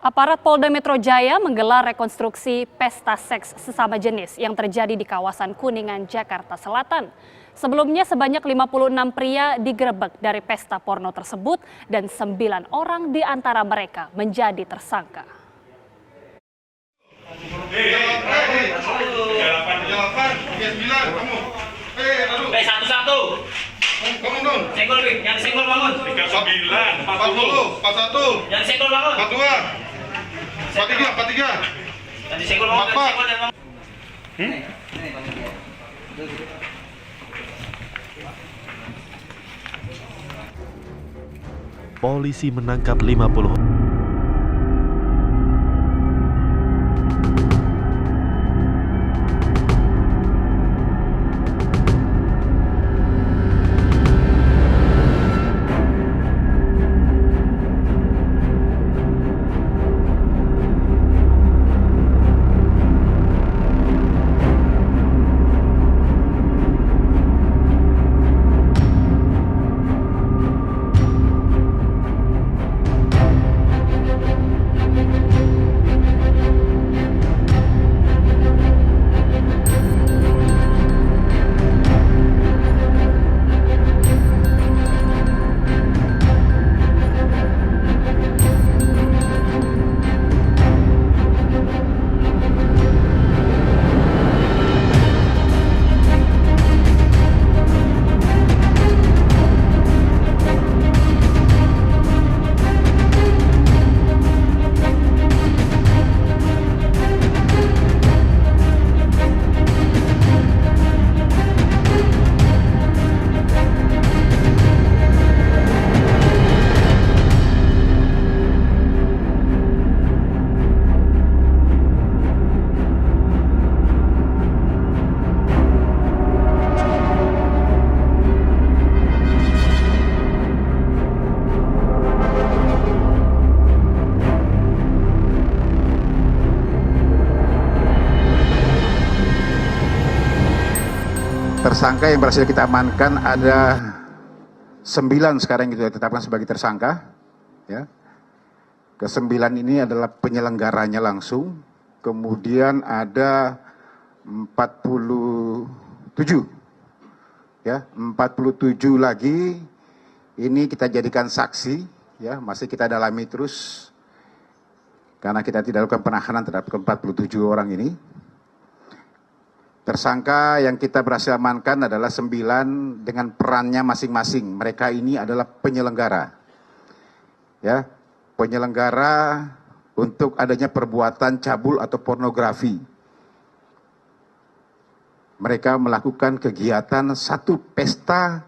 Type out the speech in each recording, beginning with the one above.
Aparat Polda Metro Jaya menggelar rekonstruksi pesta seks sesama jenis yang terjadi di kawasan Kuningan, Jakarta Selatan. Sebelumnya sebanyak 56 pria digerebek dari pesta porno tersebut dan 9 orang di antara mereka menjadi tersangka. Satu-satu. Senggol, yang senggol bangun. 39, 40, 41. Yang senggol bangun. 42. 43. Yang senggol bangun. Polisi menangkap 50Tersangka yang berhasil kita amankan ada 9 sekarang yang kita tetapkan sebagai tersangka. Ya. Ke-9 ini adalah penyelenggaranya langsung. Kemudian ada 47. Ya, 47 lagi ini kita jadikan saksi. Ya, masih kita dalami terus karena kita tidak lakukan penahanan terhadap ke-47 orang ini. Tersangka yang kita berhasil amankan adalah 9 dengan perannya masing-masing. Mereka ini adalah penyelenggara. Ya, penyelenggara untuk adanya perbuatan cabul atau pornografi. Mereka melakukan kegiatan satu pesta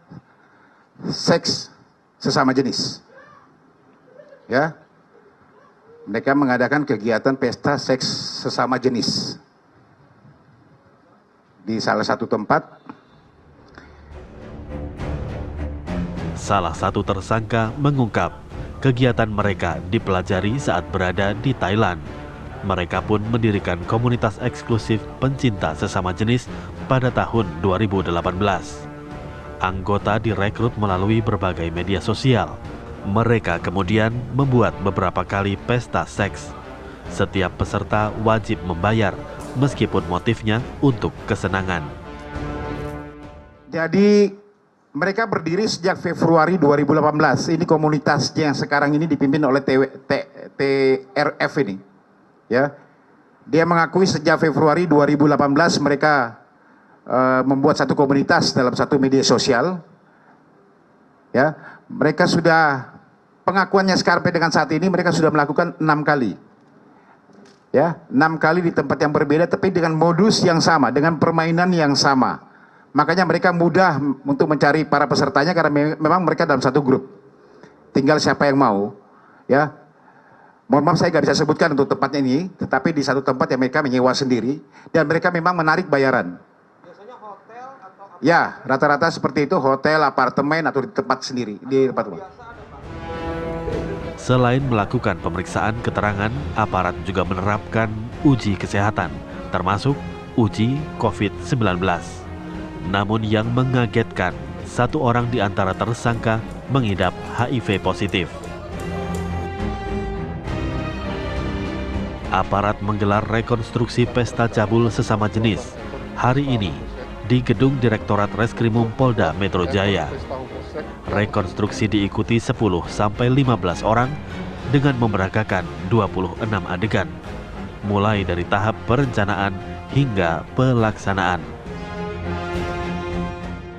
seks sesama jenis. Ya. Mereka mengadakan kegiatan pesta seks sesama jenis di salah satu tempat. Salah satu tersangka mengungkap kegiatan mereka dipelajari saat berada di Thailand. Mereka pun mendirikan komunitas eksklusif pencinta sesama jenis pada tahun 2018. Anggota direkrut melalui berbagai media sosial. Mereka kemudian membuat beberapa kali pesta seks. Setiap peserta wajib membayar meskipun motifnya untuk kesenangan. Jadi mereka berdiri sejak Februari 2018. Ini komunitasnya yang sekarang ini dipimpin oleh TRF ini. Ya, dia mengakui sejak Februari 2018 mereka membuat satu komunitas dalam satu media sosial. Ya, mereka sudah pengakuannya sekarang dengan saat ini mereka sudah melakukan 6 kali. Ya, 6 kali di tempat yang berbeda tapi dengan modus yang sama, dengan permainan yang sama. Makanya mereka mudah untuk mencari para pesertanya karena memang mereka dalam satu grup. Tinggal siapa yang mau. Ya, mohon maaf saya nggak bisa sebutkan untuk tempatnya ini, tetapi di satu tempat yang mereka menyewa sendiri dan mereka memang menarik bayaran. Biasanya hotel atau apa? Ya, rata-rata seperti itu, hotel, apartemen atau di tempat sendiri, di tempat rumah. Selain melakukan pemeriksaan keterangan, aparat juga menerapkan uji kesehatan, termasuk uji COVID-19. Namun yang mengagetkan, 1 orang di antara tersangka mengidap HIV positif. Aparat menggelar rekonstruksi pesta cabul sesama jenis hari ini di Gedung Direktorat Reskrimum Polda Metro Jaya. Rekonstruksi diikuti 10-15 orang dengan memeragakan 26 adegan, mulai dari tahap perencanaan hingga pelaksanaan.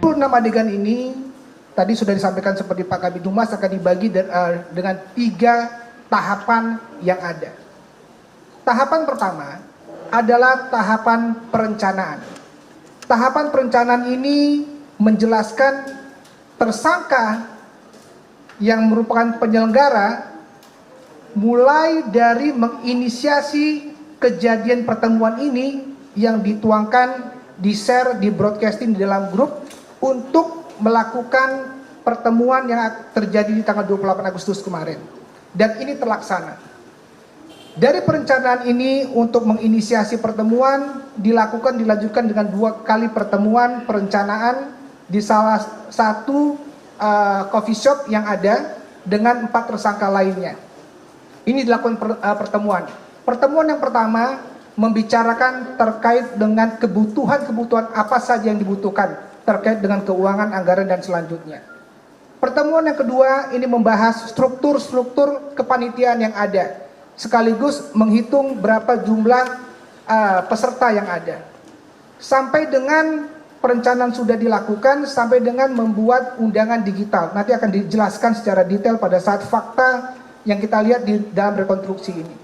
26 adegan ini tadi sudah disampaikan seperti Pak Kabid Humas akan dibagi dengan 3 tahapan yang ada. Tahapan pertama adalah tahapan perencanaan. Tahapan perencanaan ini menjelaskan tersangka yang merupakan penyelenggara mulai dari menginisiasi kejadian pertemuan ini yang dituangkan, di-share, di-broadcasting di dalam grup untuk melakukan pertemuan yang terjadi di tanggal 28 Agustus kemarin. Dan ini terlaksana. Dari perencanaan ini untuk menginisiasi pertemuan dilanjutkan dengan 2 kali pertemuan perencanaan di salah satu coffee shop yang ada dengan 4 tersangka lainnya. Ini dilakukan pertemuan. Pertemuan yang pertama membicarakan terkait dengan kebutuhan apa saja yang dibutuhkan terkait dengan keuangan, anggaran, dan selanjutnya. Pertemuan yang kedua ini membahas struktur kepanitiaan yang ada, sekaligus menghitung berapa jumlah peserta yang ada. Sampai dengan perencanaan sudah dilakukan, sampai dengan membuat undangan digital. Nanti akan dijelaskan secara detail pada saat fakta yang kita lihat di dalam rekonstruksi ini.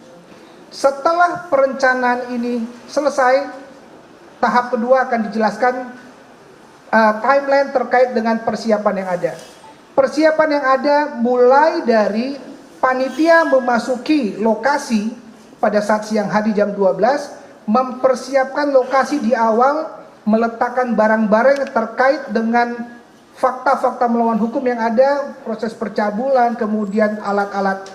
Setelah perencanaan ini selesai, tahap kedua akan dijelaskan timeline terkait dengan persiapan yang ada. Persiapan yang ada mulai dari panitia memasuki lokasi pada saat siang hari jam 12, mempersiapkan lokasi di awal, meletakkan barang-barang terkait dengan fakta-fakta melawan hukum yang ada, proses percabulan, kemudian alat-alat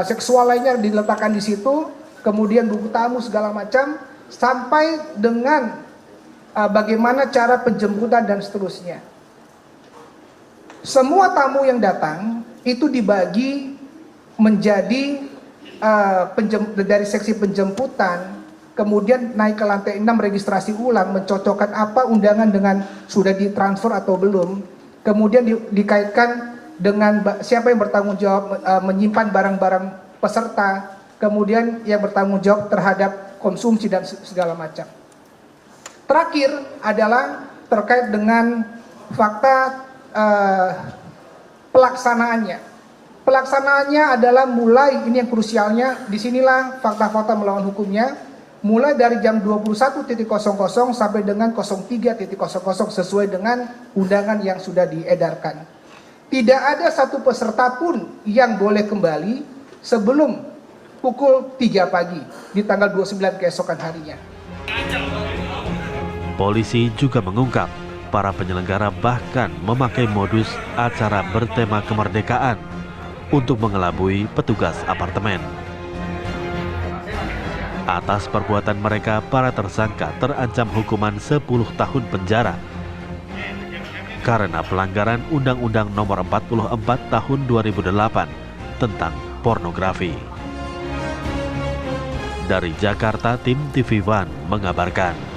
seksual lainnya diletakkan di situ, kemudian buku tamu segala macam, sampai dengan bagaimana cara penjemputan dan seterusnya. Semua tamu yang datang itu dibagi menjadi dari seksi penjemputan, kemudian naik ke lantai 6 registrasi ulang, mencocokkan apa undangan dengan sudah ditransfer atau belum, kemudian dikaitkan dengan siapa yang bertanggung jawab menyimpan barang-barang peserta, kemudian yang bertanggung jawab terhadap konsumsi dan segala macam. Terakhir adalah terkait dengan fakta pelaksanaannya. Pelaksanaannya adalah mulai, ini yang krusialnya, disinilah fakta-fakta melawan hukumnya, mulai dari jam 21.00 sampai dengan 03.00 sesuai dengan undangan yang sudah diedarkan. Tidak ada satu peserta pun yang boleh kembali sebelum pukul 3 pagi di tanggal 29 keesokan harinya. Polisi juga mengungkap para penyelenggara bahkan memakai modus acara bertema kemerdekaan untuk mengelabui petugas apartemen. Atas perbuatan mereka, para tersangka terancam hukuman 10 tahun penjara karena pelanggaran Undang-Undang Nomor 44 Tahun 2008 tentang pornografi. Dari Jakarta, tim TV One mengabarkan.